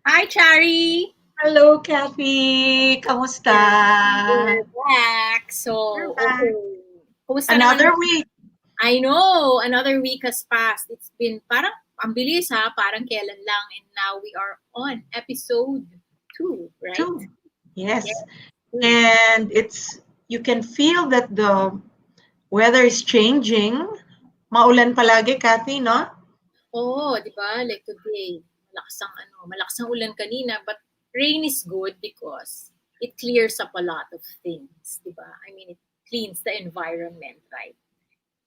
Hi, Chari! Hello, Kathy. Kamusta? We're back. We're So, back. okay. Kumusta naman? Another week. I know, another week has passed. It's been parang, ang bilis ha, parang kailan lang. And now we are on episode 2, right? Two. Yes. Yes, 2. And you can feel that the weather is changing. Maulan palagi, Kathy, no? Oo, di ba? Like today, malakas ang ulan kanina, but rain is good because it clears up a lot of things, di ba? I mean, it cleans the environment, right?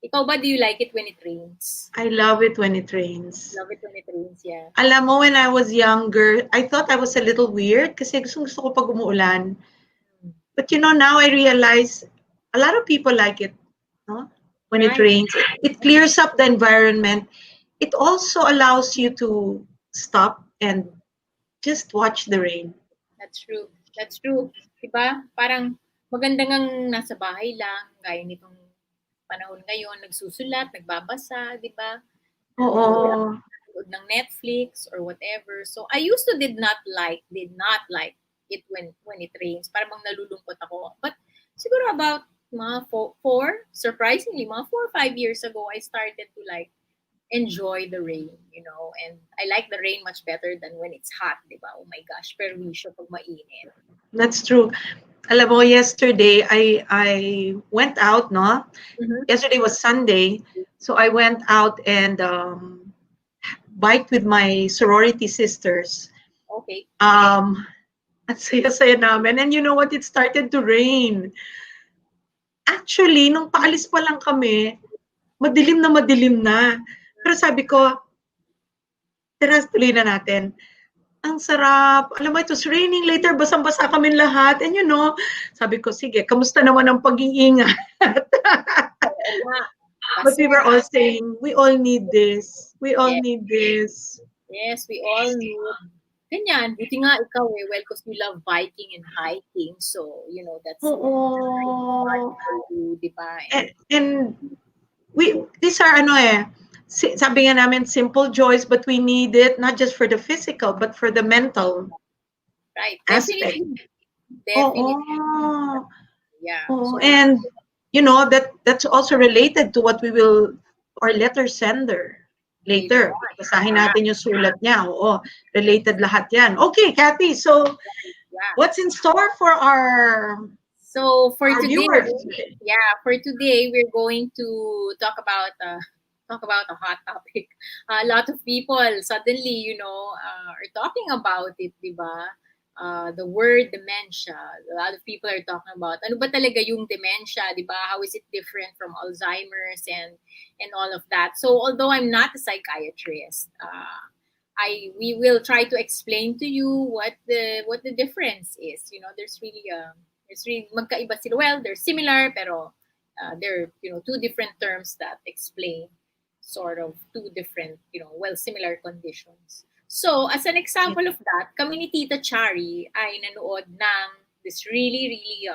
Ikaw ba, do you like it when it rains? I love it when it rains. Love it when it rains, yeah. Alam mo, when I was younger, I thought I was a little weird kasi gusto ko pag umuulan. But now I realize a lot of people like it, no? When it Right. rains. It clears up the environment. It also allows you to stop and just watch the rain. That's true. That's true. Diba? Parang maganda ngang nasa bahay lang, gaya nitong panahon ngayon, nagsusulat, nagbabasa, di ba? Nanonood, Oo. nanonood ng Netflix or whatever. So I used to did not like it when it rains. Parang bang nalulungkot ako. But siguro about mga surprisingly, mga 4 or 5 years ago, I started to like enjoy the rain, and I like the rain much better than when it's hot, di ba? Oh my gosh, perwisyo pag mainit. That's true. Alam mo, yesterday, I went out, no? Mm-hmm. Yesterday was Sunday. So I went out and biked with my sorority sisters. Okay. At saya-saya namin. And you know what? It started to rain. Actually, nung paalis pa lang kami, madilim na madilim na. Pero sabi ko, tara, tuloy na natin. Ang sarap. Alam mo, it was raining later, basang-basa kami lahat. And sabi ko, sige, kamusta naman ang pag-iingat? Oo nga. But Kasi, we were all saying, we all need this. We all yes, need this. yes, we all need ganyan. Buti nga ikaw well, because you love biking and hiking. So, that's right part Oo. for you, di ba? And these are sabi nga namin, simple joys, but we need it not just for the physical, but for the mental Right. aspect. Definitely. Oo. Definitely. Yeah. Oo. So, And, that's also related to what we will, our letter sender later later. on. Basahin Yeah. natin yung sulat niya. Oo. Related lahat yan. Okay, Kathy. So, Yeah. what's in store for our So for today, viewers? for today we're going to talk about a hot topic. A lot of people suddenly, are talking about it, diba? The word dementia. A lot of people are talking about ano ba talaga yung dementia, diba? How is it different from Alzheimer's and all of that. So although I'm not a psychiatrist, we will try to explain to you what the difference is. There's really magkaiba sila. Well, they're similar, pero they're two different terms that explain sort of two different similar conditions. So as an example of that, kami ni Tita Chari ay nanood ng this really really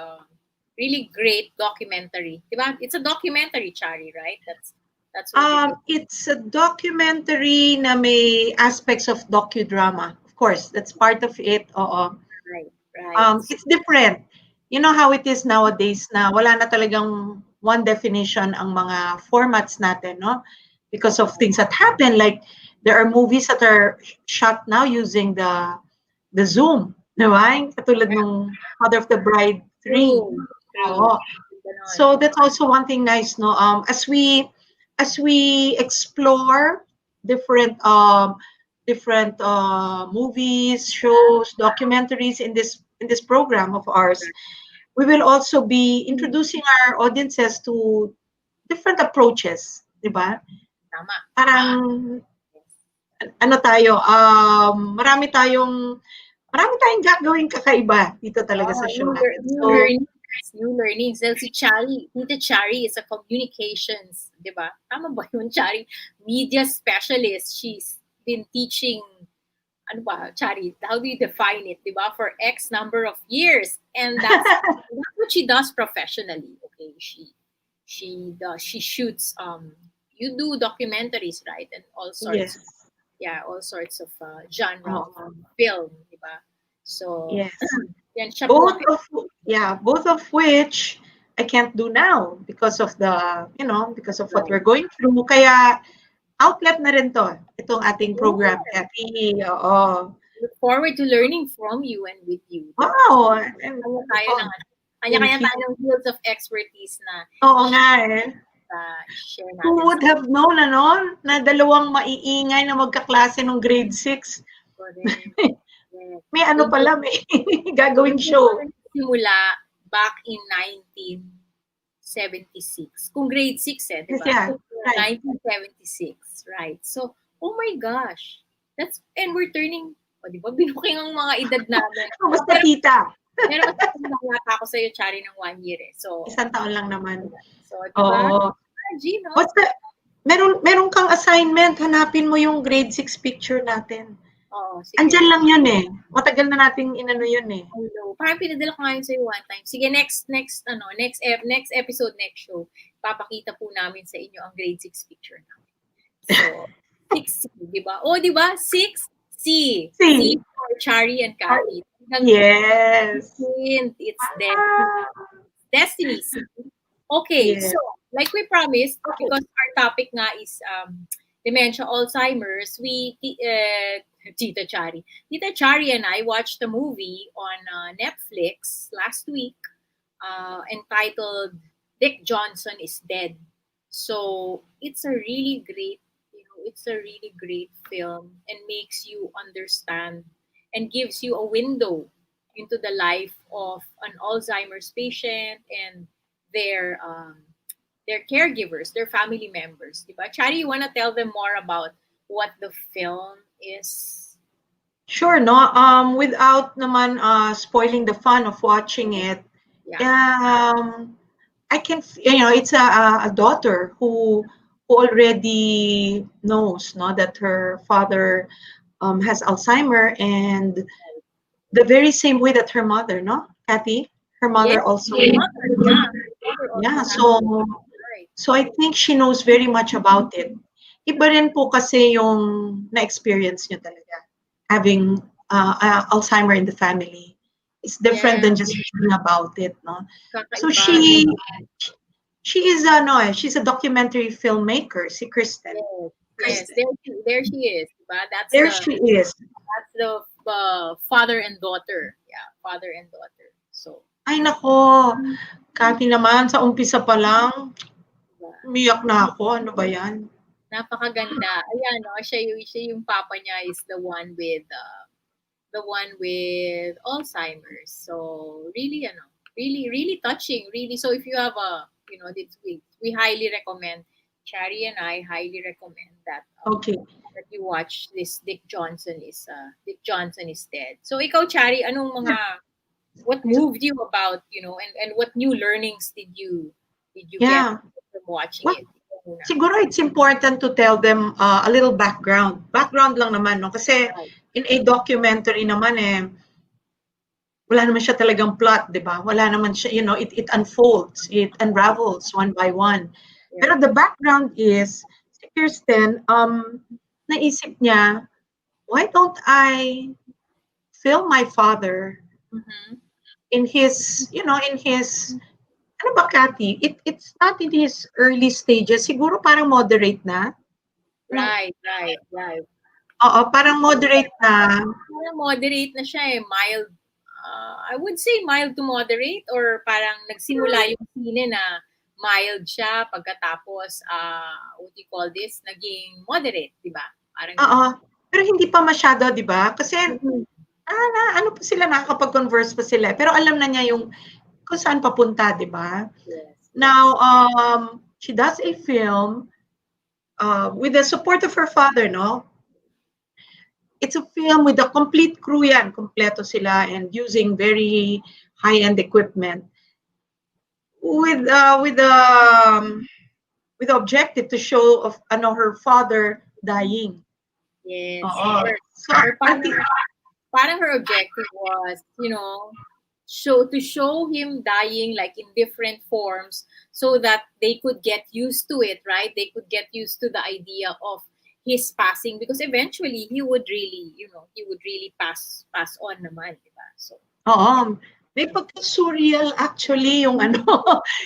really great documentary. Diba? It's a documentary, Chari, right? That's what it is. It's a documentary na may aspects of docudrama. Of course, that's part of it. Oo. Right, right. It's different. You know how it is nowadays na wala na talagang one definition ang mga formats natin, no? Because of things that happen. Like, there are movies that are shot now using the Zoom. Di ba? Katulad nung Mother of the Bride 3. True, true. Oo. Ganon. So that's also one thing nice, no? As we explore different movies, shows, documentaries in this program of ours, we will also be introducing our audiences to different approaches, di ba? Tama. Parang ano tayo, marami tayong gagawing kakaiba dito talaga sa show natin. So, New learnings. Dahil si Chari, Tita Chari is a communications, di ba? Tama ba yun, Chari? Media specialist. She's been teaching, ano ba, Chari, how do you define it, di ba? For X number of years. And that's what she does professionally. Okay, she shoots, you do documentaries, right? And all sorts yes. of yeah, all sorts of genre of Oo. film, di ba? So, Yes. yan siya po Both ang of both of which I can't do now because of because of what right. we're going through. Kaya outlet na rin to, itong ating program, Yeah. Kathy. Oo. Look forward to learning from you and with you, di ba? Wow! And, Kanya tayo ng thank kanya-kanya you. tayo ng fields of expertise na Oo nga eh. share Who natin would sa have known, na dalawang maiingay na magkaklase nung grade 6? correct. Yes. May So, ano pala, may gagawing doon po show. nagsimula back in 1976. Kung grade 6 di Yes, ba? yeah. Right. 1976, right. So, oh my gosh. And we're turning, di ba, binuking ang mga edad namin. Kamusta, tita? Pero mas nakakata ako sa'yo, Chari, ng 1 year eh. So, Isang taon lang naman. so di ba? Oo. Gino? What's the, meron kang assignment, hanapin mo yung grade 6 picture natin. Oo, sige. Andyan lang yun eh. Matagal na nating inano yun eh. Hello. Parang pinadala ko ngayon sa'yo one time. Sige, next episode, next show, papakita po namin sa inyo ang grade 6 picture namin. So, 6C, di ba? O, di ba? 6C. C for Chari and Kathy. Yes. It's destiny. Okay, Yes. so, like we promised, because our topic nga is dementia, Alzheimer's, Tita Chari and I watched a movie on Netflix last week entitled Dick Johnson is Dead. So it's a really great film and makes you understand and gives you a window into the life of an Alzheimer's patient and their their caregivers, their family members. Diba? Chari, you want to tell them more about what the film is? Sure, no? Without naman spoiling the fun of watching it, I can, it's a daughter who already knows, no, that her father has Alzheimer, and the very same way that her mother, no, Kathy, her mother also. Yeah, so I think she knows very much about it. Iba rin po kasi yung na-experience niya talaga, having Alzheimer in the family. It's different than just reading about it, no? So she is she's a documentary filmmaker, si Kristen. Yes, there she is. Diba? She is. That's the father and daughter. Yeah, father and daughter. So. Ay nako, Kathy naman sa umpisa pa lang, umiyak na ako. Ano ba yan? Napakaganda. Ayan, no, siya yung papa niya is the one with Alzheimer's. So really, really touching. Really. So if you have we highly recommend. Chari and I highly recommend that. That you watch this Dick Johnson is Dead. So ikaw, Chari, anong what moved you about, and what new learnings did you get from watching it? Siguro it's important to tell them a little background. Background lang naman, no? Kasi in a documentary naman wala naman siya talagang plot, di ba? Wala naman siya, it unfolds, it unravels one by one. Pero the background is, si Kirsten, naisip niya, why don't I film my father in his, ano ba, Kathy? It's not in his early stages. Siguro parang moderate na. Right. Oo, parang moderate na. Parang moderate na siya mild. I would say mild to moderate, or parang nagsimula yung sine na mild siya pagkatapos, what do you call this? Naging moderate, di ba? Oo. Pero hindi pa masyado, di ba? Kasi, ano pa sila, nakakapag-converse pa sila. Pero alam na niya yung kung saan papunta, di ba? Yes. Now, she does a film with the support of her father, no? It's a film with a complete crew yan. Kompleto sila and using very high-end equipment. With the objective to show of her father dying. Yes. So, parang her objective was, to show him dying like in different forms so that they could get used to it, right? They could get used to the idea of his passing, because eventually he would really, he would really pass on naman, diba? So, Oo. May pagka-surreal actually yung ano,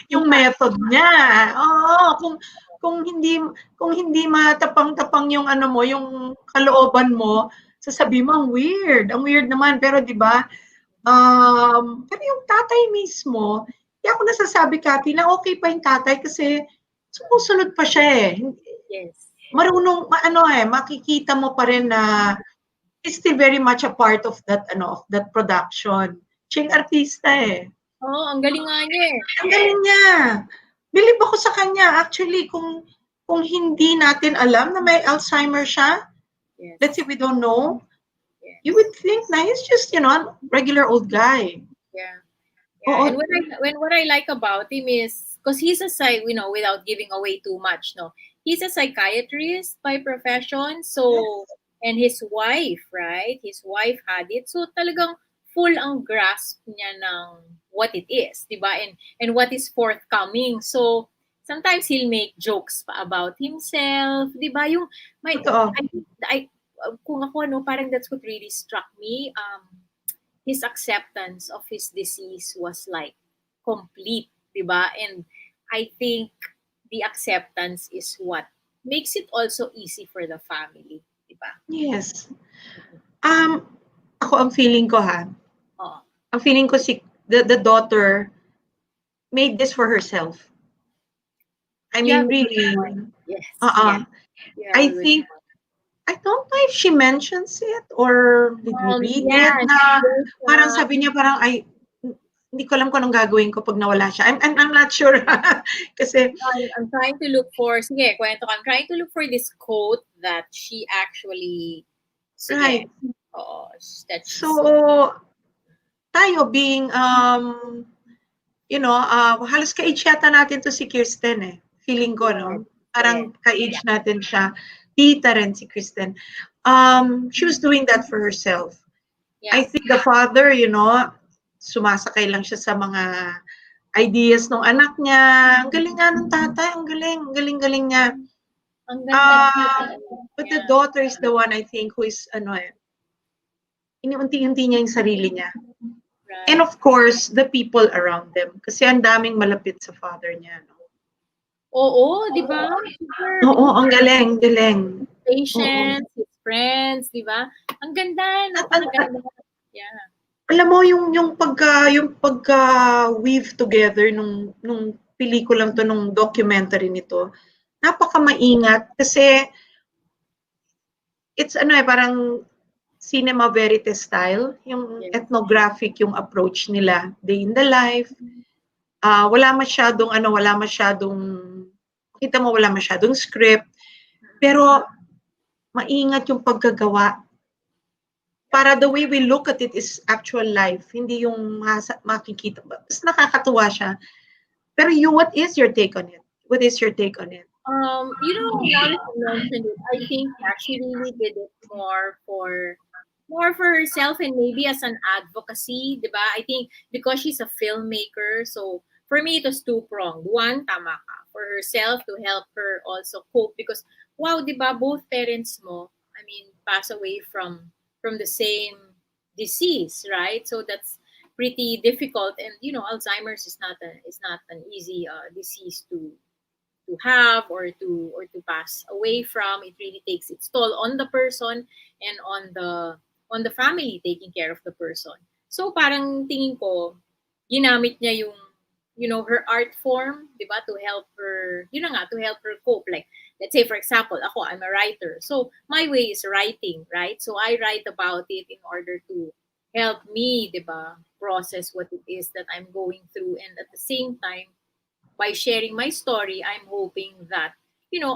yung diba? method niya. Oo, kung hindi kung hindi matapang-tapang yung ano mo, yung kalooban mo, sasabihin mo ang weird naman. Pero 'di ba, pero yung tatay mismo, kaya ako nasasabi, Kathy, na okay pa yung tatay kasi sumusunod pa siya eh. Yes. Marunong, makikita mo pa rin na is still very much a part of that production. Siya yung artista eh. Oo, ang galing nga niya eh. Ang galing niya. Believe ako sa kanya. Actually, kung hindi natin alam na may Alzheimer siya, Yes. let's say we don't know, Yes. you would think na he's just, a regular old guy. Yeah. Oo. And what I like about him is, because he's without giving away too much, no, he's a psychiatrist by profession. So, and his wife, right? His wife had it. So, talagang full ang grasp niya ng what it is, diba? And what is forthcoming. So, sometimes he'll make jokes pa about himself, diba? Yung may Totoo. I kung ako, no, parang that's what really struck me. His acceptance of his disease was like complete, diba? And I think the acceptance is what makes it also easy for the family, diba? Yes. Ako ang feeling ko Oh. ang feeling ko the daughter made this for herself. I mean, really. Yes. I think, I don't know if she mentions it or did we read it na parang sabi niya parang hindi ko alam kung anong gagawin ko pag nawala siya. I'm not sure. Kasi I'm trying to look for, sige, kwento ko. I'm trying to look for this quote that she actually, sige, right. that she So, tayo being, halos ka-age yata natin to si Kirsten eh. Feeling ko, no? Parang ka-age natin siya. Tita rin si Kristen. She was doing that for herself. Yeah. I think the father, sumasakay lang siya sa mga ideas ng anak niya. Ang galing nga ng tatay. Ang galing niya. Ang ganda. But the daughter is the one, I think, who is, iniunti-unti niya yung sarili niya. Right. And of course, the people around them. Kasi ang daming malapit sa father niya. No? Oo, di ba? Oo, ang galing. Patients, his friends, di ba? Ang ganda, napakaganda. Yeah. Alam mo yung pagka weave together nung pelikulang to, nung documentary nito, napaka-maingat kasi it's parang cinema verite style, yung ethnographic yung approach nila, day in the life. Wala masyadong script, pero maingat yung paggagawa. Para the way we look at it is actual life, hindi yung makikita. Mas nakakatuwa siya. Pero what is your take on it? What is your take on it? Now that you mentioned it, I think she really did it more for herself and maybe as an advocacy, diba? I think because she's a filmmaker, so for me it was two-pronged. One, tama ka, for herself to help her also cope because wow, diba, both parents mo, I mean, pass away from the same disease, right? So that's pretty difficult, and Alzheimer's is not an easy disease to have or to pass away from. It really takes its toll on the person and on the family taking care of the person. So parang tingin ko, ginamit niya yung her art form, di ba, to help her, to help her cope. Like, let's say, for example, ako, I'm a writer. So my way is writing, right? So I write about it in order to help me, di ba, process what it is that I'm going through. And at the same time, by sharing my story, I'm hoping that,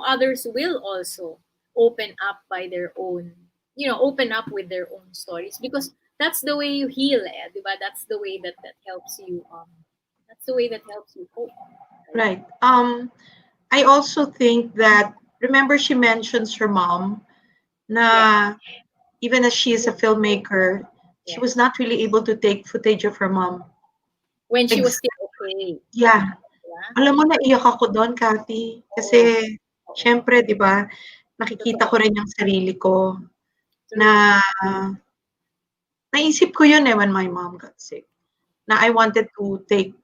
others will also open up by their own, open up with their own stories because that's the way you heal, diba? That's the way that helps you, that's the way that helps you cope. Right. I also think that, remember she mentions her mom, na even as she is a filmmaker, she was not really able to take footage of her mom. When she was still okay. Yeah. Alam mo, naiyak ako doon, Kathy. Kasi, syempre, di ba, nakikita ko Totoo. rin yung sarili ko True. na naisip ko yun when my mom got sick. Na I wanted to take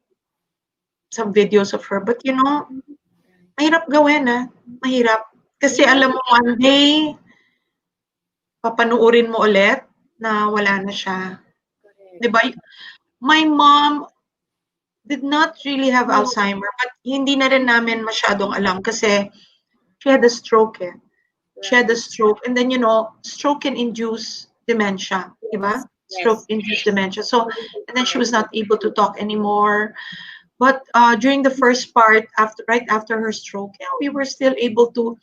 some videos of her. But mahirap gawin mahirap. Kasi Yeah, alam mo one day, papanuurin mo ulit na wala na siya. correct. 'Di ba? My mom did not really have Alzheimer, but hindi na rin namin masyadong alam kasi she had a stroke She had a Right. stroke. And then, stroke can induce dementia, di ba? Yes. Stroke Yes. induced dementia. So, Absolutely and then she correct. was not able to talk anymore. But during the first part, right after her stroke, we were still able to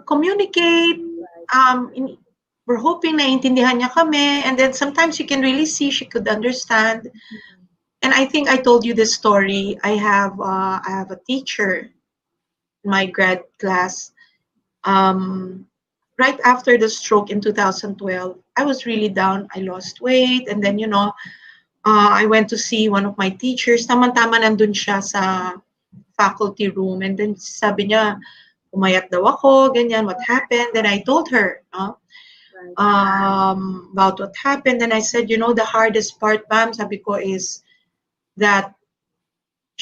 communicate. Right. We're hoping na intindihan niya kami. And then sometimes you can really see she could understand. Mhm. And I think I told you this story. I have a teacher in my grad class. Right after the stroke in 2012, I was really down. I lost weight, and then I went to see one of my teachers. Tama-tama nandun siya sa faculty room, and then sabi niya, umayat daw ako, ganyan, what happened? Then I told her, no, Right. about what happened. And I said, the hardest part, ma'am, sabi ko, is that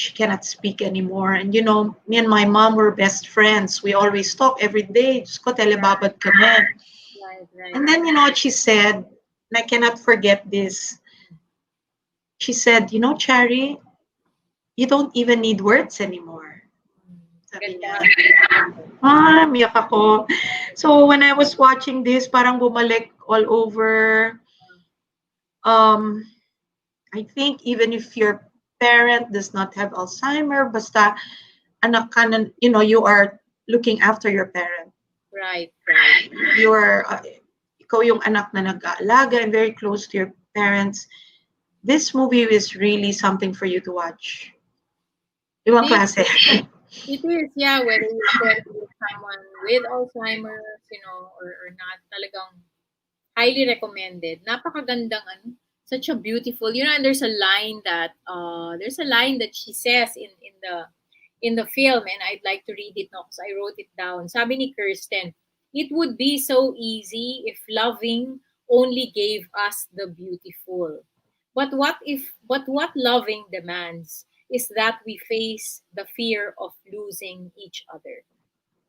she cannot speak anymore. And me and my mom were best friends. We always talk every day. Just ko telebabad kami. Right. Right. And then you know what she said, and I cannot forget this. She said, Chari, you don't even need words anymore. Sabi Ganda. niya. Miyak ako. So when I was watching this, parang bumalik all over. Um, I think even if your parent does not have Alzheimer, basta anak ka na, you are looking after your parent. Right. Right. You're, ikaw yung anak na nag-aalaga and very close to your parents. This movie is really something for you to watch. It Ibang is. klase. It is. Yeah. Whether you're sharing with someone with Alzheimer's, or not, talagang highly recommended. Napakagandang ano, such a beautiful. And there's a line that she says in the film, and I'd like to read it now because I wrote it down. Sabi ni Kirsten, it would be so easy if loving only gave us the beautiful. But what loving demands is that we face the fear of losing each other.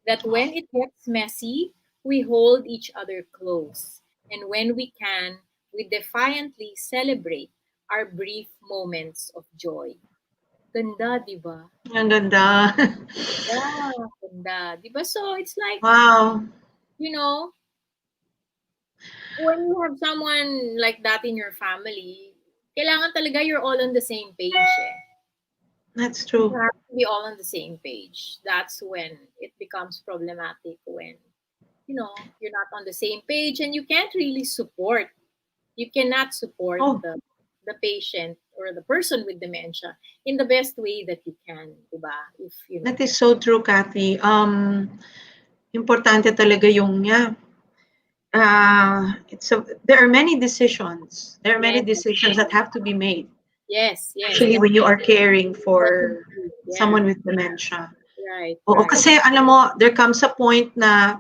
That when it gets messy, we hold each other close. And when we can, we defiantly celebrate our brief moments of joy. Ganda, di ba? Ang ganda. Yeah, ganda. Di ba? So, it's like, Wow. you know, when you have someone like that in your family, kailangan talaga you're all on the same page eh. That's You true. have to be all on the same page. That's when it becomes problematic when, you're not on the same page and you can't really support. You cannot support Oh, the patient or the person with dementia in the best way that you can, diba? If that is so true, Kathy. Importante talaga yung, there are many decisions. There are many yes, decisions that have to be made. yes, yes, Actually, when you are caring for definitely, yeah, someone with dementia. right, Oo, right, kasi alam mo, there comes a point na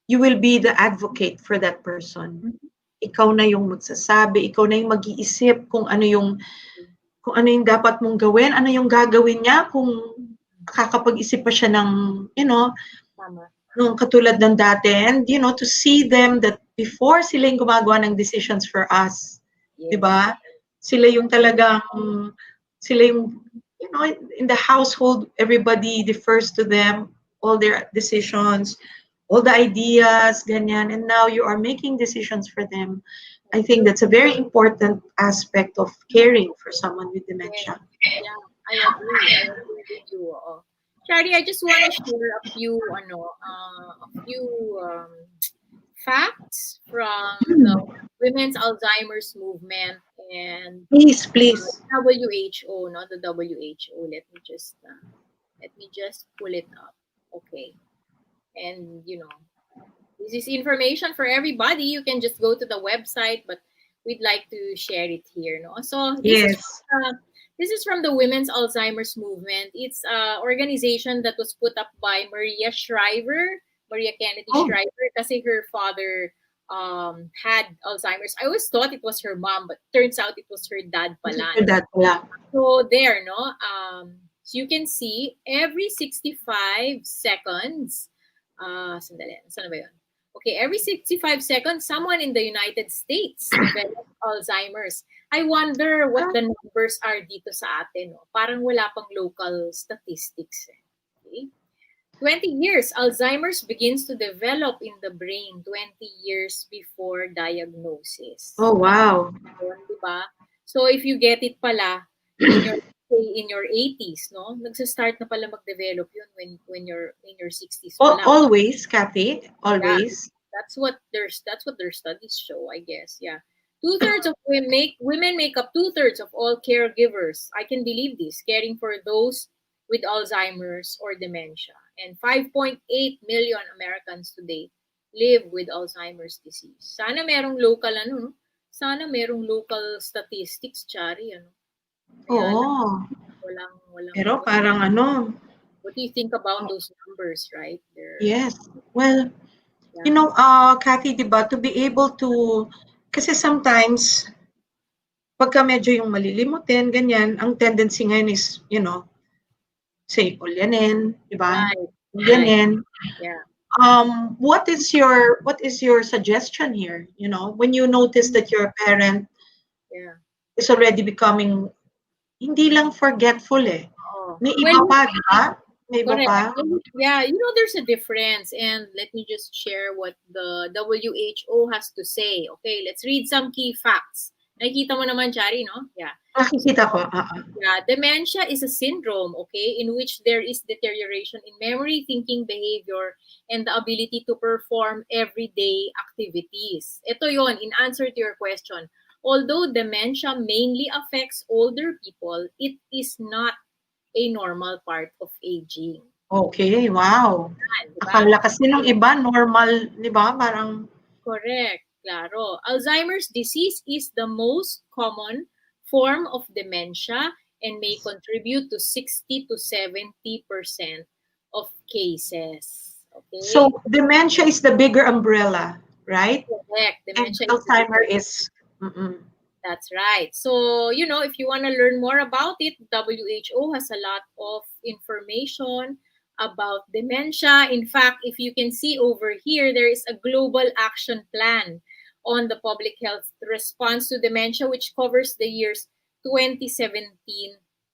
you will be the advocate for that person. mhm, Ikaw na yung magsasabi, ikaw na yung mag-iisip kung ano yung dapat mong gawin, ano yung gagawin niya kung kakapag-isip pa siya ng, tama, nung katulad ng dati. And, to see them that before sila yung gumagawa ng decisions for us, di yes, ba? Sila yung talagang, sila yung, in the household, everybody defers to them, all their decisions, all the ideas, ganyan. And now you are making decisions for them. I that's think true. that's a very important aspect of caring for someone with Yes, dementia. yeah, I agree with you. Shari, I just want to share a few facts from the women's Alzheimer's movement and Please, please. WHO, not the WHO. Let me just pull it up. Okay. And this is information for everybody. You can just go to the website, but we'd like to share it here. No? So Yes. this is from the Women's Alzheimer's Movement. It's an organization that was put up by Maria Shriver, Maria Kennedy Oh, Shriver, kasi her father had Alzheimer's. I always thought it was her mom, but turns out it was her dad this is pala. your dad pala. So there, no? So you can see every 65 seconds, sandali, saan na ba yun? Okay, every 65 seconds, someone in the United States develops Alzheimer's. I wonder what Ah, the numbers are dito sa atin. No? Parang wala pang local statistics. Eh. Okay? 20 years, Alzheimer's begins to develop in the brain 20 years before diagnosis. oh, wow. Yun, di ba? So if you get it pala in your say in your 80s, no? Nagsa-start na pala mag-develop yun when you're in your 60s pa lang. Always, Kathy, Yeah, always. that's what their studies show, I guess. Yeah. Two-thirds of women make up two-thirds of all caregivers. I can believe this, caring for those with Alzheimer's or dementia. And 5.8 million Americans today live with Alzheimer's disease. Sana merong local ano, no? Sana merong local statistics, Chari, ano. Kaya lang Oo. walang Pero ano. parang ano, What do you think about oh, those numbers, right? They're yes. Well, yeah. Kathy, di ba, to be able to, kasi sometimes, pagka medyo yung malilimutin, ganyan, ang tendency ngayon is, say, ulyanin, di ba? Right. Right. Ulyanin. Yeah. What is your suggestion here? When you notice that your parent Yeah. is already becoming hindi lang forgetful eh. Oh. May Well, iba pa, di ba? May iba correct. pa. Yeah, there's a difference. And let me just share what the WHO has to say. Okay, let's read some key facts. Nakikita mo naman, Chari, no? Yeah. Nakikita ko. Yeah, dementia is a syndrome, okay, in which there is deterioration in memory, thinking, behavior, and the ability to perform everyday activities. Ito yon, in answer to your question. Although dementia mainly affects older people, it is not a normal part of aging. Okay, wow. Yan, di ba? Akala kasi ng iba normal, di ba? Parang, Correct, claro. Alzheimer's disease is the most common form of dementia and may contribute to 60 to 70% of cases. so Okay? dementia is the bigger umbrella, right? Correct. And Dementia is the Alzheimer bigger. is, mm-mm. That's right. So, if you want to learn more about it, WHO has a lot of information about dementia. In fact, if you can see over here, there is a global action plan on the public health response to dementia, which covers the years 2017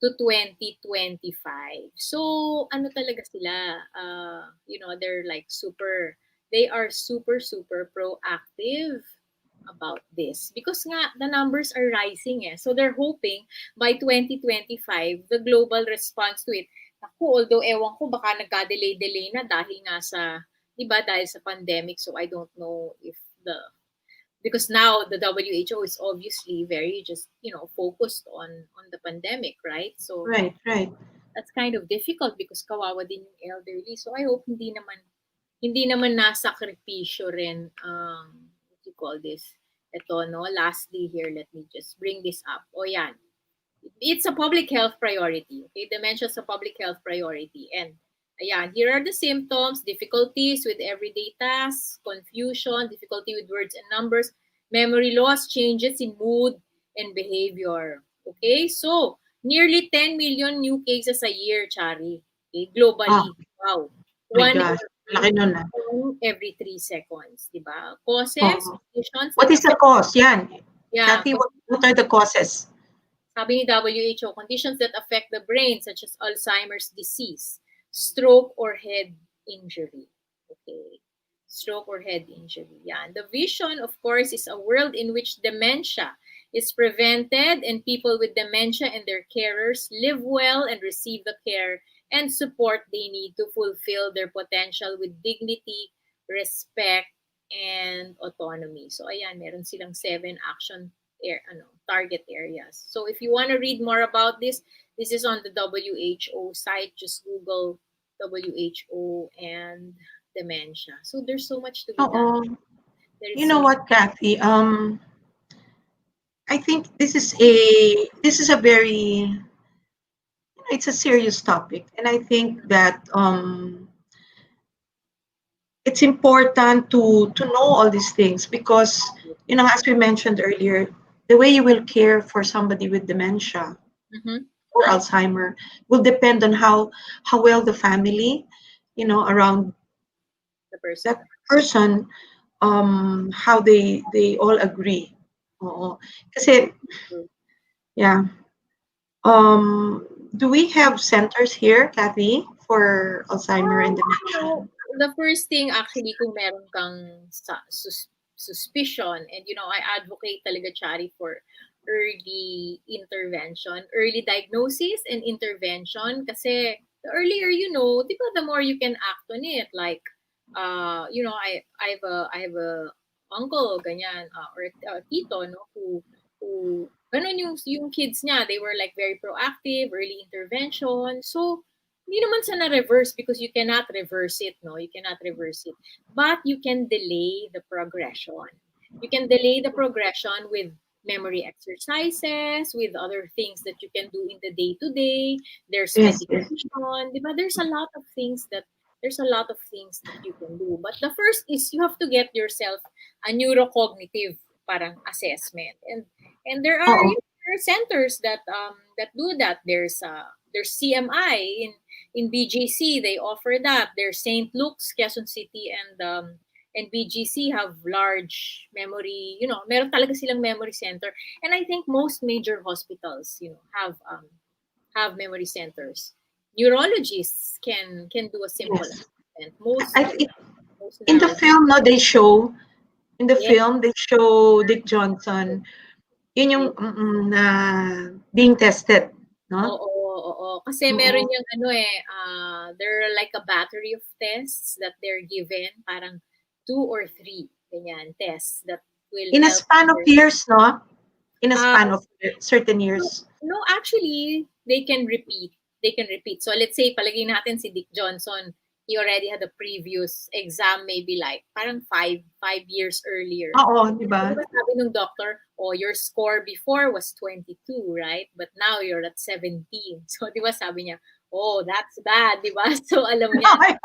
to 2025. So, ano talaga sila? They're like they are super, super proactive about this because nga the numbers are rising eh. So they're hoping by 2025 the global response to it. Ako, although ewan ko baka nagka-delay na dahil nga sa 'di ba dahil sa pandemic, so I don't know if the because now the WHO is obviously very just focused on the pandemic, right? So Right, right. that's kind of difficult because kawawa din yung elderly. So I hope hindi naman nasakripisyo rin what do you call this? Ito, no? Lastly here, let me just bring this up. O yan. It's a public health priority. Okay, dementia is a public health priority. And ayan, here are the symptoms: difficulties with everyday tasks, confusion, difficulty with words and numbers, memory loss, changes in mood and behavior. Okay, so nearly 10 million new cases a year, Chari. Okay, Oh, globally. Wow. my One gosh. Laki nun ah. every 3 seconds, di ba? Causes, Oo. conditions What that is the affect, cause? Yan. yeah, Kathy, what are the causes? sabi ni WHO, conditions that affect the brain such as Alzheimer's disease, stroke or head injury. Okay. Stroke or head injury. Yeah. And the vision, of course, is a world in which dementia is prevented and people with dementia and their carers live well and receive the care and support they need to fulfill their potential with dignity, respect, and autonomy. So ayan, meron silang 7 target areas. So if you want to read more about this is on the WHO site. Just Google WHO and dementia. So there's so much to be done. Oo. There is You know so what, Kathy? I think this is a very it's a serious topic, and I think that it's important to know all these things because, as we mentioned earlier, the way you will care for somebody with dementia Mm-hmm. or Alzheimer will depend on how well the family, around The person. that person, how they all agree. Oo. Kasi, yeah. Do we have centers here, Kathy, for Alzheimer and dementia? The first thing actually kung meron kang suspicion, and I advocate talaga, Chari, for early intervention, early diagnosis and intervention, kasi the earlier di ba, the more you can act on it. Like, I have a uncle, ganyan, or a tito, no, who ganun yung kids niya, they were like very proactive, early intervention. So, hindi naman sa na-reverse because you cannot reverse it, no? You cannot reverse it. But you can delay the progression. You can delay the progression with memory exercises, with other things that you can do in the day-to-day. There's Yes, yes. medication, di ba? There's a lot of things that you can do. But the first is you have to get yourself a neurocognitive parang assessment. And Oo. there are centers that do that. There's CMI in BGC, they offer that. There's St. Luke's, Quezon City, and BGC have large memory, meron talaga silang memory center. And I think most major hospitals, have memory centers. Neurologists can do a simple Yes. assessment. Most I think most in the neurologists. film, no, in the Yes, film, they show Dick Johnson. Yun yung yes. na being tested, no? Oo, oo. Kasi meron Oo. yung there are like a battery of tests that they're given, parang 2 or 3 ganyan tests that will In a help span of their years, no? In a uh, span of certain no, years. no, actually, they can repeat. They can repeat. So let's say palagay natin si Dick Johnson, he already had a previous exam, maybe like parang 5 years earlier. Oo, di ba? Di ba sabi nung doctor, oh, your score before was 22, right? But now you're at 17. So di ba sabi niya, oh, that's bad, di ba? So alam niya,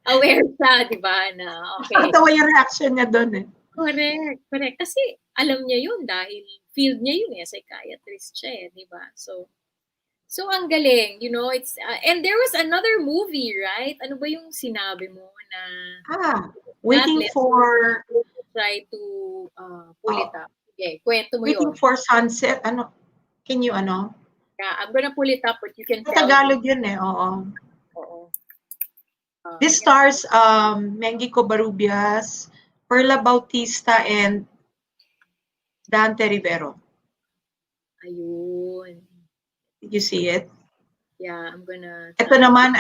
aware siya, di ba, na okay. Nakakatawa yung reaction niya doon eh. Correct, correct. Kasi alam niya yun dahil field niya yun eh, psychiatrist siya eh, di ba? So ang galing, it's and there was another movie, right? Ano ba yung sinabi mo na Waiting let's for try to pull it up. Okay, kwento mo Waiting yun. for sunset. Can you Yeah, I'm gonna pull it up but you can Sa tell me. Tagalog yun eh, oo. Oo. This stars Mengi Covarrubias, Perla Bautista, and Dante Rivero. Ayun. Did you see it? Yeah, I'm gonna Ito naman,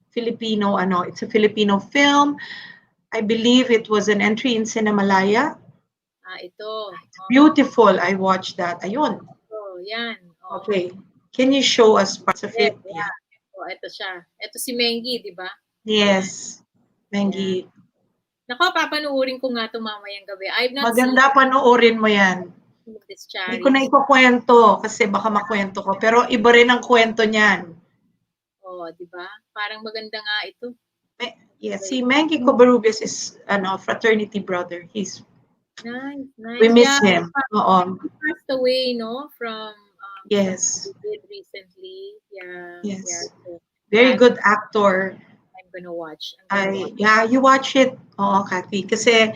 Filipino, it's a Filipino film. I believe it was an entry in Cinemalaya. Ito. Beautiful. I watched that. Ayun. Oh, yan. Oh. Okay. Can you show us parts of it? Yeah. Oh, ito siya. Ito si Mengi, di ba? Yes. Mengi. Nako, papanoorin ko nga ito mamayang gabi. I've not Maganda, panoorin mo yan. this Hindi ko na Charis. ikukwento kasi baka makwento ko. Pero iba rin ang kwento niyan. Oh, di ba? Parang maganda nga ito. Yes, si Mengi Covarrubias is fraternity brother. He's Nice. we miss him. Oo. He passed away, no? From Yes. did recently. Yeah. Yes. Yeah. So, Very good actor. I'm gonna watch. Yeah, you watch it. Oo, Kathy. Kasi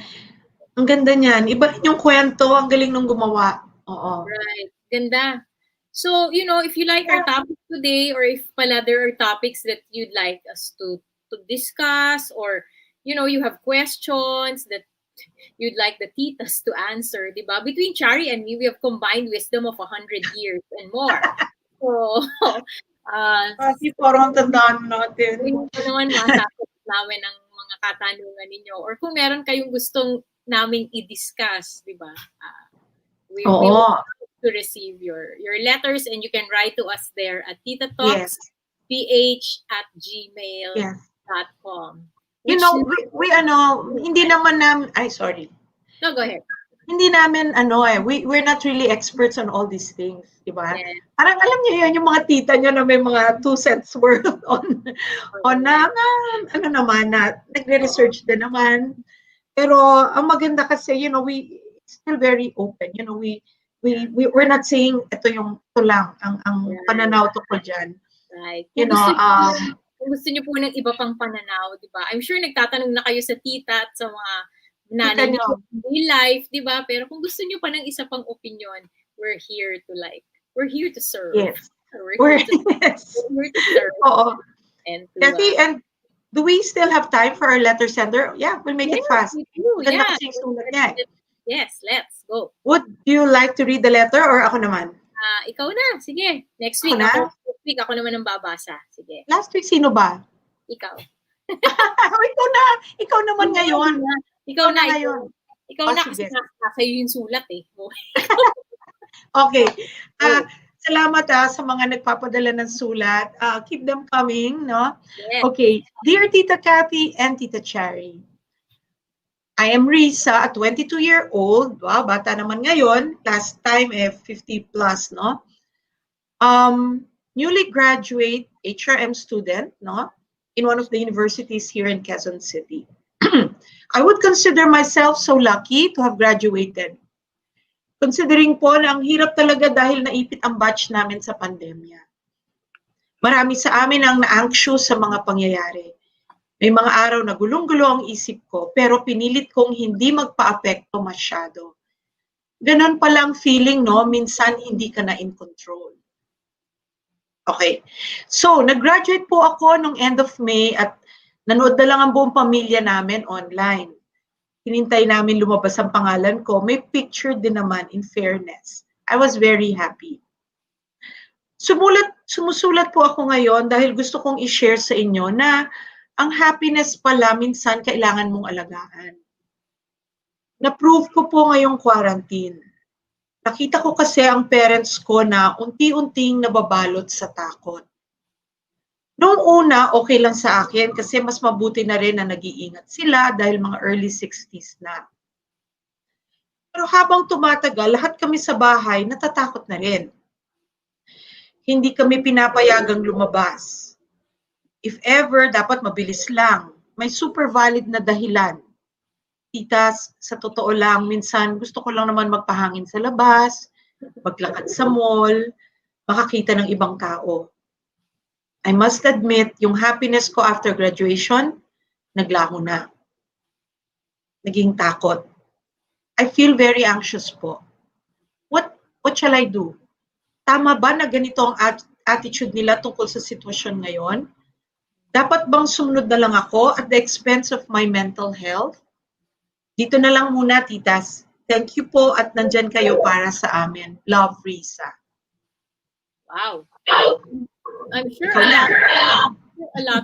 ang ganda niyan. Iba rin yung kwento. Ang galing nung gumawa. Oo. Right. Ganda. So, if you like our topic today, or if pala there are topics that you'd like us to discuss, or you have questions that you'd like the titas to answer, di ba? Between Chari and me, we have combined wisdom of 100 years and more. So, Kasi parang tandaan natin. kung naman masasagot namin ang mga katanungan ninyo, or kung meron kayong gustong naming i-discuss, di ba? We want to receive your letters, and you can write to us there at titatalksph@gmail.com. We hindi naman sorry. No, go ahead. hindi namin we're not really experts on all these things, di ba? Yes. Parang alam niyo yun, yung mga tita niyo na may mga 2 cents worth on na naman na nagre-research din naman. Pero ang maganda kasi, we still very open. We're not saying ito lang ang pananaw tungkol diyan. Right. Kung gusto niyo po ng iba pang pananaw, di ba? I'm sure nagtatanong na kayo sa tita at sa mga nanay niyo in life, di ba? Pero kung gusto niyo pa ng isa pang opinion, we're here to serve. Yes. We're here to serve. Oo. And Kathy, and do we still have time for our letter sender? Yeah, we'll make it fast. Ganda kasi sulat niya. Yes, let's go. Would you like to read the letter or ako naman? Ikaw na. Sige. Next week ako naman ang babasa. Sige. Last week, sino ba? Ikaw. Ikaw na. Ikaw naman ngayon. Ikaw na ngayon. Ikaw na kasi nasa yung sulat eh. Okay. Salamat sa mga nagpapadala ng sulat. Keep them coming, no? Yes. Okay. Dear Tita Kathy and Tita Cherry, I am Risa, a 22-year-old. Wow, bata naman ngayon. Last time, 50 plus, no? Newly graduate HRM student, no? In one of the universities here in Quezon City. I would consider myself so lucky to have graduated. Considering po na ang hirap talaga dahil naipit ang batch namin sa pandemya. Marami sa amin ang na-anxious sa mga pangyayari. May mga araw na gulong-gulo ang isip ko, pero pinilit kong hindi magpa-apekto masyado. Ganon palang feeling, no? Minsan hindi ka na in control. Okay. So, nag-graduate po ako nung end of May at nanood na lang ang buong pamilya namin online. Hinintay namin lumabas ang pangalan ko. May picture din naman, in fairness. I was very happy. Sumusulat po ako ngayon dahil gusto kong i-share sa inyo na ang happiness pala minsan kailangan mong alagaan. Na-prove ko po ngayong quarantine. Nakita ko kasi ang parents ko na unti-unting nababalot sa takot. Noong una, okay lang sa akin kasi mas mabuti na rin na nag-iingat sila dahil mga early 60s na. Pero habang tumatagal, lahat kami sa bahay natatakot na rin. Hindi kami pinapayagang lumabas. If ever, dapat mabilis lang. May super valid na dahilan. Titas, sa totoo lang, minsan gusto ko lang naman magpahangin sa labas, maglakad sa mall, makakita ng ibang tao. I must admit, yung happiness ko after graduation, naglaho na. Naging takot. I feel very anxious po. What shall I do? Tama ba na ganito ang attitude nila tungkol sa sitwasyon ngayon? Dapat bang sumunod na lang ako at the expense of my mental health? Dito na lang muna, titas. Thank you po at nandyan kayo para sa amin. Love, Risa. Wow. I'm sure a lot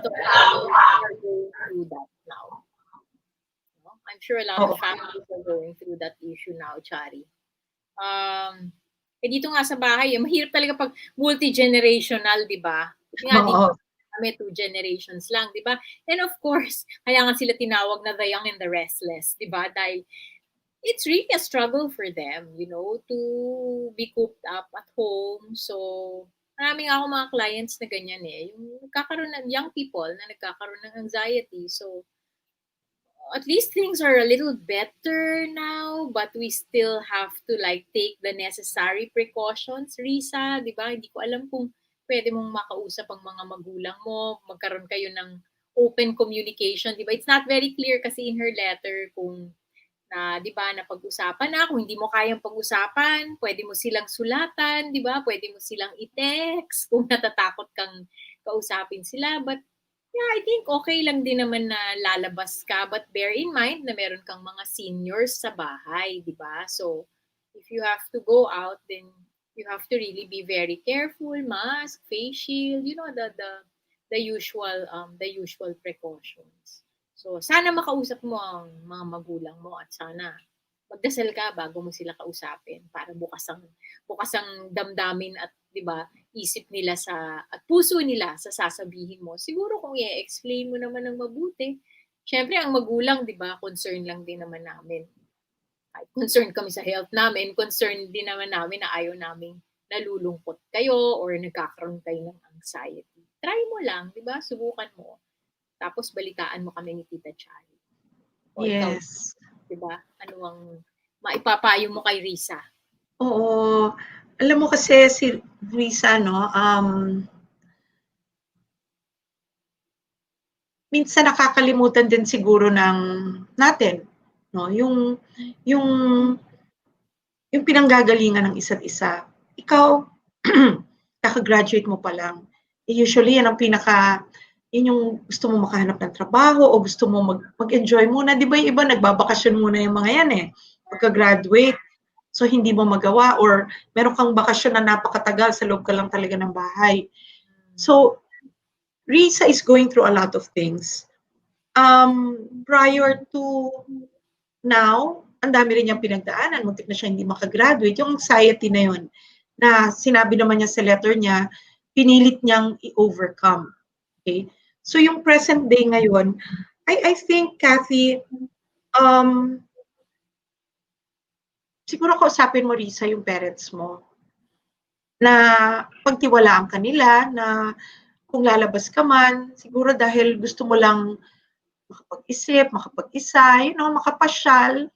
of families are going through that now. I'm sure a lot of families are going through that issue now, Chari. Dito nga sa bahay, mahirap talaga pag multi-generational, di ba? Dito kami 2 generations lang, di ba? And of course, kaya nga sila tinawag na the young and the restless, di ba? Dahil it's really a struggle for them, to be cooped up at home. So, marami nga ako mga clients na ganyan yung nagkakaroon ng young people na nagkakaroon ng anxiety. So, at least things are a little better now, but we still have to take the necessary precautions, Risa, di ba? Hindi ko alam kung pwede mong makausap ang mga magulang mo, magkaroon kayo ng open communication, di ba? It's not very clear kasi in her letter kung di ba, napag-usapan na. Kung hindi mo kayang pag-usapan, pwede mo silang sulatan, di ba? Pwede mo silang i-text kung natatakot kang kausapin sila. But yeah, I think okay lang din naman na lalabas ka. But bear in mind na meron kang mga seniors sa bahay, di ba? So, if you have to go out, then you have to really be very careful, mask, face shield, the usual precautions. So, sana makausap mo ang mga magulang mo at sana magdasal ka bago mo sila kausapin para bukas ang damdamin at 'di ba, isip nila at puso nila sa sasabihin mo. Siguro kung i-explain mo naman ng mabuti, syempre ang magulang, 'di ba, concern lang din naman namin. concerned kami sa health namin, concerned din naman namin na ayaw namin nalulungkot kayo or nagkakaroon kayo ng anxiety. Try mo lang, di ba? Subukan mo. Tapos balitaan mo kami ni Tita Chari. O ikaw, Yes. di ba? Ano ang maipapayo mo kay Risa? Oo. Alam mo kasi si Risa, no, minsan nakakalimutan din siguro ng natin, no, yung pinanggagalingan ng isa't isa. Ikaw, kaka-graduate mo pa lang. Usually, yun yung gusto mo makahanap ng trabaho o gusto mo mag-enjoy muna. Di ba yung iba, nagbabakasyon muna yung mga yan eh. Pagka-graduate. So, hindi mo magawa or meron kang bakasyon na napakatagal sa loob ka lang talaga ng bahay. So, Risa is going through a lot of things. Prior to now, ang dami rin niyang pinagdaanan. Muntik na siya hindi makagraduate. Yung anxiety na yun, na sinabi naman niya sa letter niya, pinilit niyang i-overcome. Okay? So, yung present day ngayon, I think, Kathy, siguro kausapin mo, Risa, yung parents mo na pagtiwalaan ka nila na kung lalabas ka man, siguro dahil gusto mo lang makapag-isip, makapag-isa, makapasyal.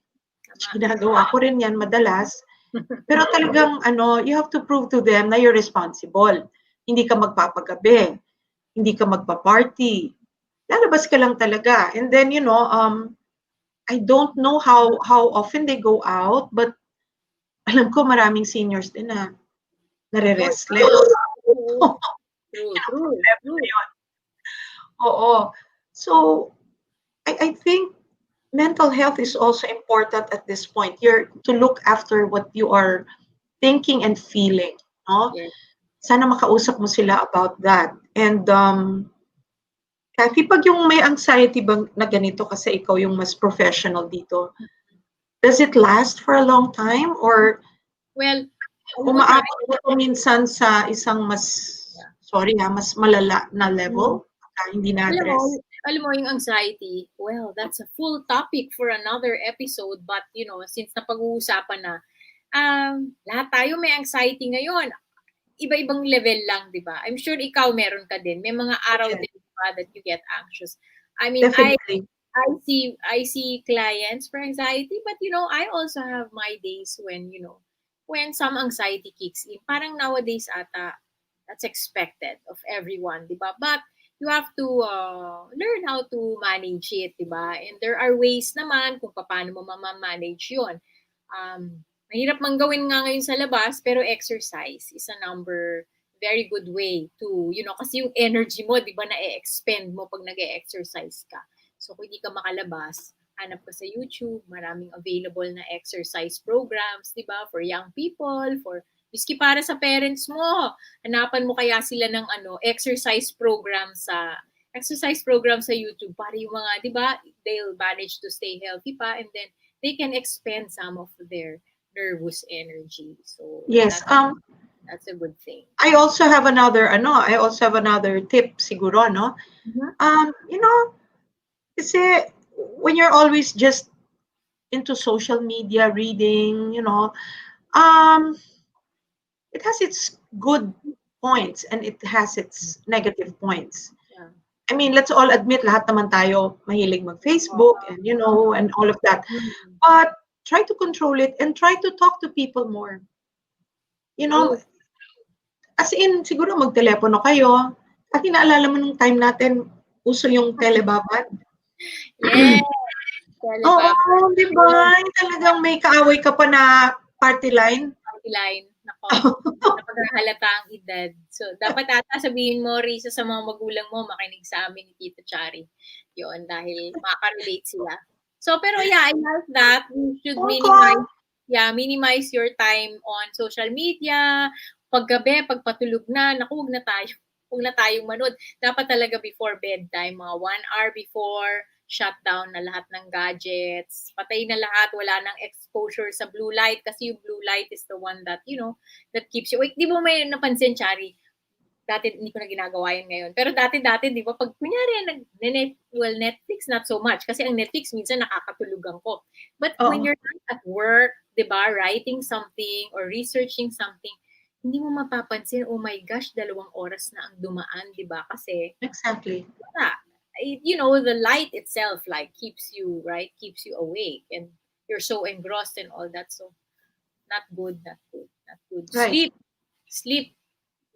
Ginagawa ko rin yan madalas. Pero talagang, you have to prove to them na you're responsible. Hindi ka magpapagabi. Hindi ka magpa-party. Lalabas ka lang talaga. And then, I don't know how often they go out, but alam ko maraming seniors din na nare-restless. True. Oo. So, I think mental health is also important at this point. You're to look after what you are thinking and feeling. No? Yes. Sana makausap mo sila about that. And Kathy, pag yung may anxiety bang na ganito kasi ikaw yung mas professional dito, does it last for a long time or well, umaabot ito minsan sa isang mas malala na level hindi na-address? Alam mo yung anxiety, well, that's a full topic for another episode, but since napag-uusapan na, lahat tayo may anxiety ngayon. Iba-ibang level lang, di ba? I'm sure ikaw meron ka din. May mga araw din ba that you get anxious. I mean, Definitely. I see clients for anxiety, but I also have my days when some anxiety kicks in. Parang nowadays ata, that's expected of everyone, di ba? But you have to learn how to manage it, di ba? And there are ways naman kung paano mo ma-manage yun. Mahirap mang gawin nga ngayon sa labas, pero exercise is a very good way to, kasi yung energy mo, di ba, na-expend mo pag nag-exercise ka. So, kung hindi ka makalabas, hanap ka sa YouTube, maraming available na exercise programs, di ba, for young people, miski para sa parents mo. Hanapan mo kaya sila ng exercise program sa YouTube para yung mga, di ba, they'll manage to stay healthy pa and then they can expend some of their nervous energy. So yes, that's a good thing. I also have another tip siguro, no? Mm-hmm. Kasi when you're always just into social media, reading, it has its good points and it has its negative points. Yeah. I mean, let's all admit, lahat naman tayo mahilig mag-Facebook and, and all of that. But try to control it and try to talk to people more. As in, siguro magtelepono kayo. At naalala mo nung time natin, uso yung telebabad. Yes. Oo, di ba? Talagang may kaaway ka pa na party line. Nako, napaghahalata ang edad. So, dapat ata sabihin mo, Risa, sa mga magulang mo, makinig sa amin ni Tita Chari. Yun, dahil makaka-relate sila. So, pero yeah, I like that. You should minimize your time on social media. Paggabi, pagpatulog na, naku, huwag na tayong manood. Dapat talaga before bedtime, mga 1 hour before, shut down na lahat ng gadgets, patay na lahat, wala nang exposure sa blue light kasi yung blue light is the one that, that keeps you awake. Di mo may napansin, Chari, Dati hindi ko na ginagawa yun ngayon. Pero dati, di ba, pag kunyari, Netflix, not so much. Kasi ang Netflix, minsan nakakatulugan ko. But when Oo. you're at work, di ba, writing something or researching something, hindi mo mapapansin, oh my gosh, 2 oras na ang dumaan, di ba? Kasi, Exactly. you know, the light itself, like, keeps you, right, keeps you awake. And you're so engrossed and all that. So, not good, not good, not good. Right. Sleep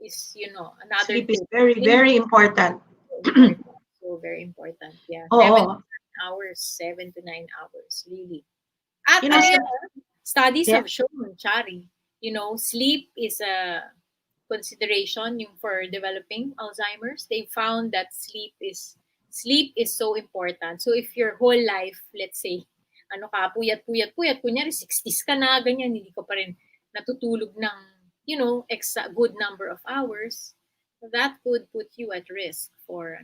is, you know, another Sleep is thing. very, very important. Important. So very important. Yeah. Oo. 7 to 9 hours, 7 to 9 hours, really. At You know, studies yeah. have shown, Chari, you know, sleep is a consideration yung for developing Alzheimer's. They found that sleep is so important. So if your whole life, let's say, ano ka, puyat, kunyari 60s ka na, ganyan, hindi ka pa rin natutulog ng, you know, good number of hours, that could put you at risk for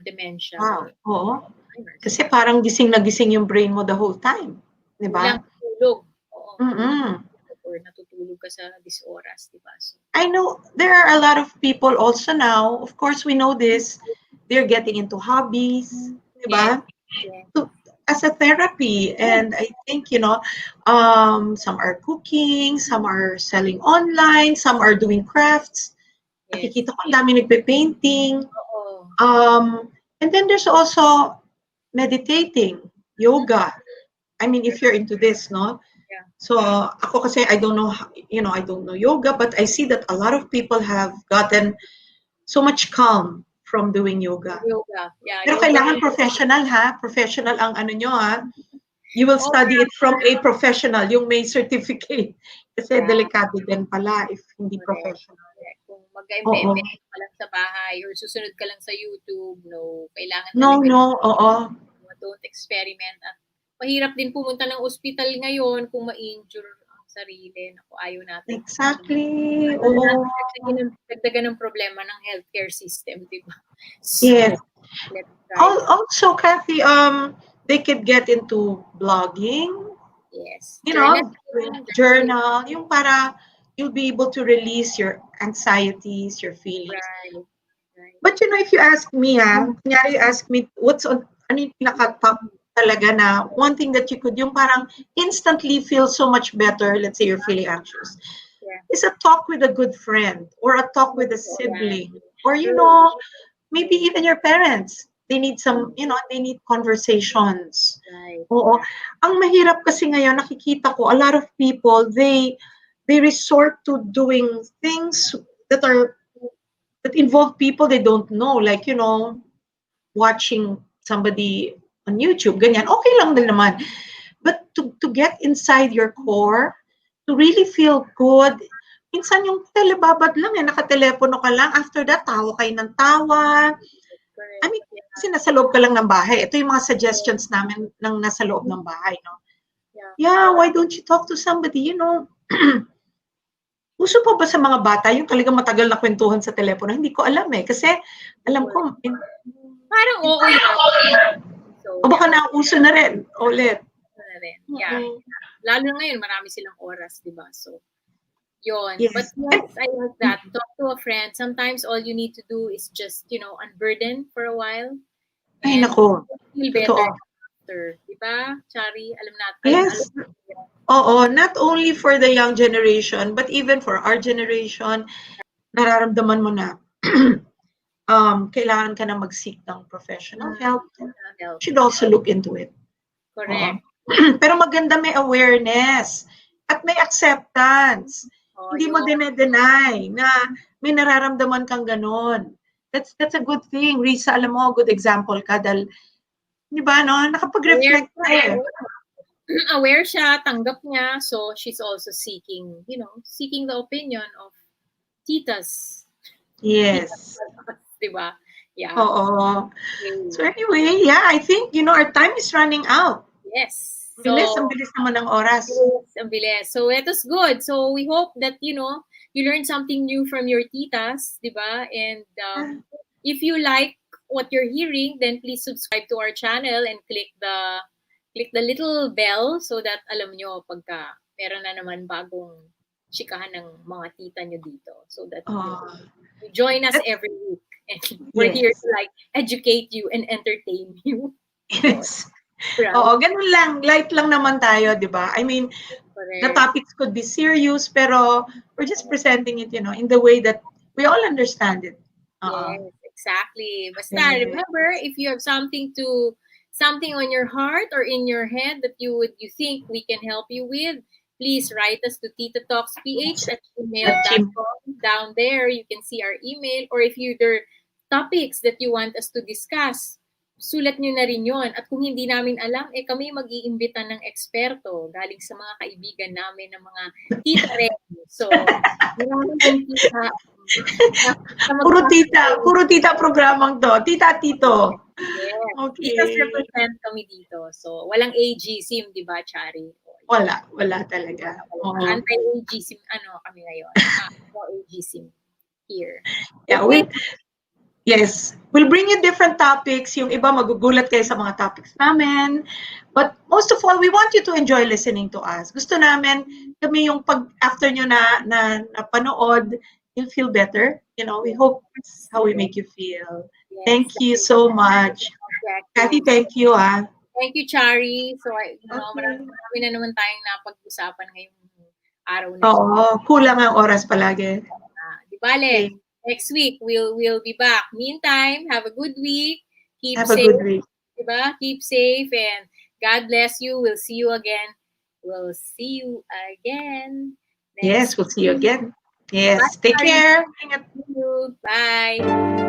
dementia Wow. or Oo. Alzheimer's. Kasi parang gising na gising yung brain mo the whole time. Di ba? Kulang tulog. Oo, Mm-mm. or natutulog ka sa this oras, di ba? So, I know there are a lot of people also now, of course we know this, they're getting into hobbies, di ba? yes. As a therapy. And I think, some are cooking, some are selling online, some are doing crafts. Yes. Nakikita ko ang dami nagpe-painting. Oo. And then there's also meditating, yoga. I mean, if you're into this, no? Yeah. So, ako kasi I don't know yoga, but I see that a lot of people have gotten so much calm from doing yoga. Yoga. Yeah. Pero yoga. kailangan professional, ha? Professional ang ano nyo, ha? You will study it from a professional, yung may certificate. Kasi delikado din pala if hindi professional. Correct. Kung mag-embed ka lang sa bahay or susunod ka lang sa YouTube, no, kailangan Oo. Don't experiment. At mahirap din pumunta ng ospital ngayon kung ma-injure ang sarili. Naku, ayaw natin. Exactly. Oo. Dagdagan ng problema ng healthcare system, di ba? So, yes. let's try. Also, Kathy, they could get into blogging. Yes. Journal. Yung para you'll be able to release your anxieties, your feelings. Right. But if you ask me, kunyari you ask me, ano yung pinaka-top talaga na one thing that you could, yung parang instantly feel so much better, let's say you're feeling anxious, is a talk with a good friend or a talk with a sibling or, maybe even your parents. They need they need conversations. Right. Oo. Ang mahirap kasi ngayon, nakikita ko, a lot of people, they resort to doing things that involve people they don't know. Like, watching somebody on YouTube, ganyan. Okay lang din naman. But to get inside your core, to really feel good, minsan yung telebabad lang nakatelepono ka lang. After that, tawa kayo ng tawa. I mean, kasi nasa loob ka lang ng bahay. Ito yung mga suggestions namin ng nasa loob ng bahay, no? Yeah, why don't you talk to somebody, Uso pa ba sa mga bata yung talagang matagal na kwentuhan sa telepono? Hindi ko alam kasi alam ko parang oo yan. O baka nauso na rin ulit. Yeah. Lalo ngayon, marami silang oras, di ba? So, yun. Yes. But yes, I like that. Talk to a friend. Sometimes all you need to do is just, unburden for a while. Ay, nako. Feel better after. Di ba, Chari? Alam natin. Yes. Oo. Not only for the young generation, but even for our generation, nararamdaman mo na kailangan ka na mag-seek ng professional help. You should also look into it. Correct. Pero maganda may awareness at may acceptance. Hindi mo deny na may nararamdaman kang ganon. That's a good thing. Risa, alam mo, good example ka dahil, di ba, nakapag-reflect ka aware siya, tanggap niya, so she's also seeking the opinion of titas. Yes. Diba? Yeah. Oo. So anyway, yeah, I think, our time is running out. Yes. Ang bilis naman ng oras. Ang bilis. So it was good. So we hope that, you learned something new from your titas, diba? And if you like what you're hearing, then please subscribe to our channel and click the little bell so that alam nyo pagka meron na naman bagong chikahan ng mga tita nyo dito. So that you join us That's- every week. And we're here Yes. to like educate you and entertain you. Yes. Right? Oo, ganun lang. Light lang naman tayo, di ba? I mean, the Correct. topics could be serious, pero we're just presenting it, in the way that we all understand it. Yes, exactly. Basta Yes. remember, if you have something on your heart or in your head that you think we can help you with, please write us to titatalksph@gmail.com. Down there, you can see our email, or if there are topics that you want us to discuss, sulat nyo na rin yon. At kung hindi namin alam, kami mag-iimbita ng eksperto galing sa mga kaibigan namin ng mga tita rin. So, marami ng tita. Puro tita programang to. Tita, tito. Yes. Okay. Titas represent kami dito. So, walang ageism, di ba, Chari? Wala talaga. Anti-ageism, kami ngayon. No ageism here. Yeah, yes. We'll bring you different topics. Yung iba magugulat kayo sa mga topics namin. But most of all, we want you to enjoy listening to us. Gusto namin kami yung after nyo na panood, you'll feel better. We hope that's how we make you feel. Yes, thank you so much. Kathy, thank you. Thank you, Chari. So, marami na naman tayong napag-usapan ngayong araw na. Oo, kulang ang oras palagi. Di bale, next week, we'll be back. Meantime, have a good week. Keep safe. A good week. Diba? Keep safe and God bless you. We'll see you again. Yes, we'll see you again. Yes, bye, take care. Bye.